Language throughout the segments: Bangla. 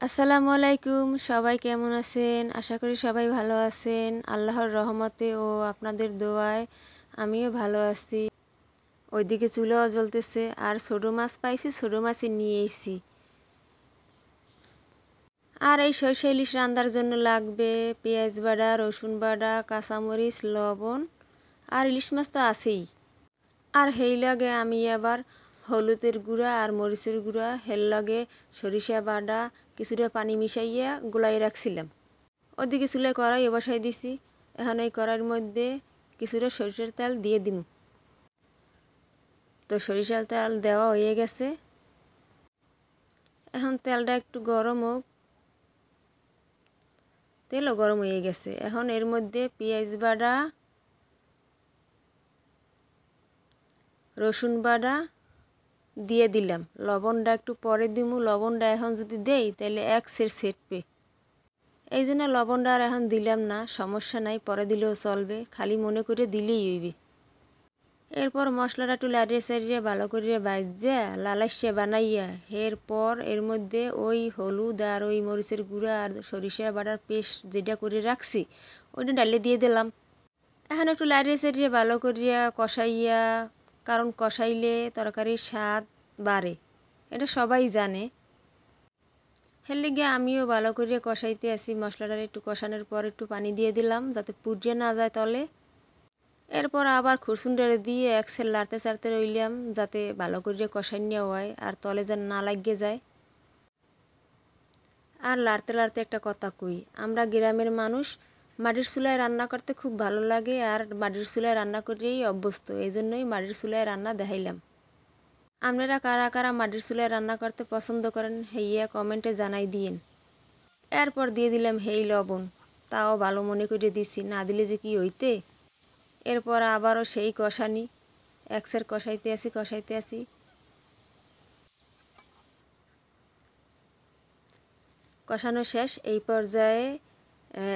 আসসালামু আলাইকুম, সবাই কেমন আছেন? আশা করি সবাই ভালো আছেন। আল্লাহর রহমতে ও আপনাদের দোয়ায় আমিও ভালো আছি। ওইদিকে চুলাও জ্বলতেছে আর ছোটো মাছ পাইছি, ছোটো মাছই নিয়ে এসেছি। আর এই সরষে ইলিশ রান্নার জন্য লাগবে পেঁয়াজ বাটা, রসুন বাটা, কাঁচামরিচ, লবণ আর ইলিশ মাছ তো আছেই। আর সেই লাগে আমি আবার হলুদের গুঁড়া আর মরিচের গুঁড়া হের লাগে সরিষা বাটা কিছুটা পানি মিশাইয়া গুলাই রাখছিলাম। ওদিকে চুলায় কড়াই বসাই দিছি। এখন এই কড়াইয়ের মধ্যে কিছুটা সরিষার তেল দিয়ে দিম। তো সরিষার তেল দেওয়া হয়ে গেছে। এখন তেলটা একটু গরম হোক। তেলও গরম হয়ে গেছে। এখন এর মধ্যে পেঁয়াজ বাটা, রসুন বাটা দিয়ে দিলাম। লবণটা একটু পরে দিমু। লবণটা এখন যদি দেই তাহলে এক সের সেটবে। এই জন্য লবণটা আর এখন দিলাম না, সমস্যা নাই, পরে দিলেও চলবে, খালি মনে করে দিলেই হইবে। এরপর মশলাটা একটু লাড়িয়ে চাড়িয়ে ভালো করে ভাজা লালাইসা বানাইয়া এরপর এর মধ্যে ওই হলুদ আর ওই মরিচের গুঁড়া আর সরিষা বাটার পেস্ট যেটা করে রাখছি ওইটা ডালে দিয়ে দিলাম। এখন একটু লাড়িয়ে চাড়িয়ে ভালো করিয়া কষাইয়া, কারণ কষাইলে তরকারির স্বাদ বাড়ে, এটা সবাই জানে। এর লিগে আমিও ভালো করে কষাইতে আসি। মশলাটা একটু কষানোর পর একটু পানি দিয়ে দিলাম যাতে পুড়িয়ে না যায় তলে। এরপর আবার খুরসুনটারে দিয়ে একসের লাড়তে চাড়তে রইলাম যাতে ভালো করে কষাই নেওয়া হয় আর তলে যেন না লাগিয়ে যায়। আর লাড়তে লাড়তে একটা কথা কই, আমরা গ্রামের মানুষ মাটির চুলায় রান্না করতে খুব ভালো লাগে আর মাটির চুলায় রান্না করেই অভ্যস্ত, এই জন্যই মাটির চুলায় রান্না দেখাইলাম। আপনারা কারা কারা মাটির চুলায় রান্না করতে পছন্দ করেন হেইয়া কমেন্টে জানাই দিয়েন। এরপর দিয়ে দিলাম হেই লবণ, তাও ভালো মনে করে দিছি, না দিলে যে কি হইতে। এরপর আবারও সেই কষানি একসের কষাইতে আসি। কষানো শেষ। এই পর্যায়ে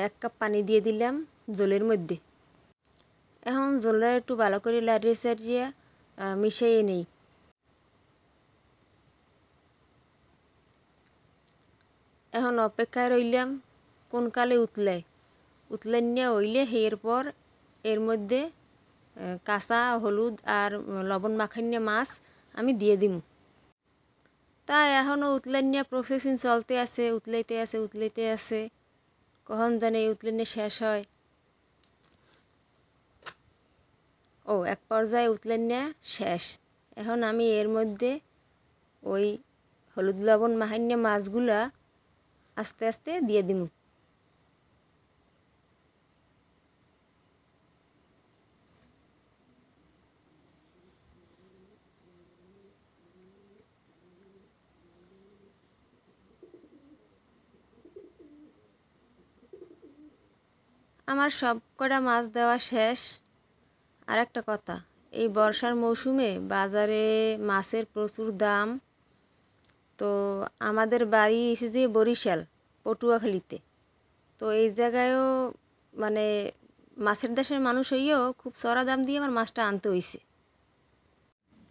1 কাপ পানি দিয়ে দিলাম জলের মধ্যে। এখন জলটা একটু ভালো করে লাড়িয়ে চাড়িয়ে মিশিয়ে নেই। এখন অপেক্ষায় রইলাম কোন কালে উতলে নিয়ে হইলে এরপর এর মধ্যে কাঁচা হলুদ আর লবণ মাখাইয়া মাছ আমি দিয়ে দিম। তাই এখনও উতলাইয়া প্রসেসিং চলতে আছে, উতলাইতে আছে, কখন জানে এই উতলাইয়া শেষ হয়। ও এক পর্যায়ে উতলাইয়া শেষ। এখন আমি এর মধ্যে ওই হলুদ লবণ মাখাইয়া মাছগুলা আস্তে আস্তে দিয়ে দিম। আমার সব কটা মাছ দেওয়া শেষ। আর একটা কথা, এই বর্ষার মৌসুমে বাজারে মাছের প্রচুর দাম। তো আমাদের বাড়ি এসে যে বরিশাল পটুয়াখালীতে, তো এই জায়গায়ও মানে মাছের দেশের মানুষ হইয়েও খুব চড়া দাম দিয়ে আমার মাছটা আনতে হইছে।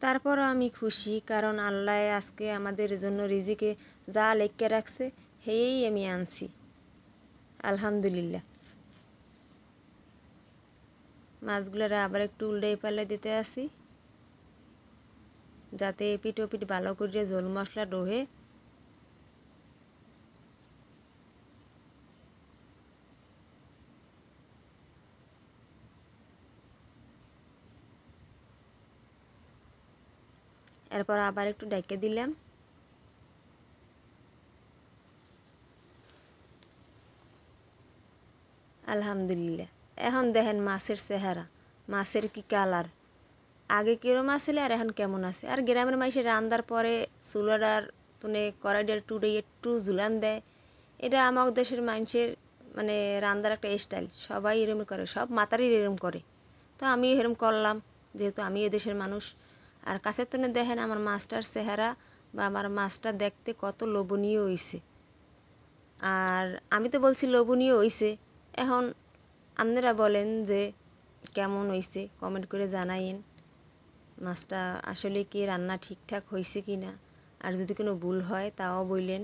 তারপরও আমি খুশি, কারণ আল্লাহ আজকে আমাদের জন্য রিজিকে যা লেখকে রাখছে হেয়েই আমি আনছি, আলহামদুলিল্লাহ। মাছগুলোর আবার একটু উল্টে পাল্টে দিতে আসি যাতে এপিট ওপিট ভালো করে ঝোল মশলা ডোহে। এরপর আবার একটু ঢেকে দিলাম। আলহামদুলিল্লাহ। এখন দেখেন মাছের চেহারা, মাছের কি কালার, আগে কিরম আসলে আর এখন কেমন আছে। আর গ্রামের মাইসে রান্নার পরে চুলাটার তুনে কড়াইটার টুড়ে একটু ঝুলান দেয়, এটা আমার দেশের মানুষের মানে রান্নার একটা স্টাইল, সবাই এরম করে, সব মাতারই এরম করে। তো আমি এরম করলাম যেহেতু আমি এদেশের মানুষ। আর কাছের তুনে দেখেন আমার মাছটার চেহারা বা আমার মাছটা দেখতে কত লোভনীয় হইছে। আর আমি তো বলছি লোভনীয় হইছে, এখন আপনারা বলেন যে কেমন হইছে, কমেন্ট করে জানাইন মাছটা আসলে কি রান্না ঠিকঠাক হয়েছে কি না। আর যদি কোনো ভুল হয় তাও বললেন।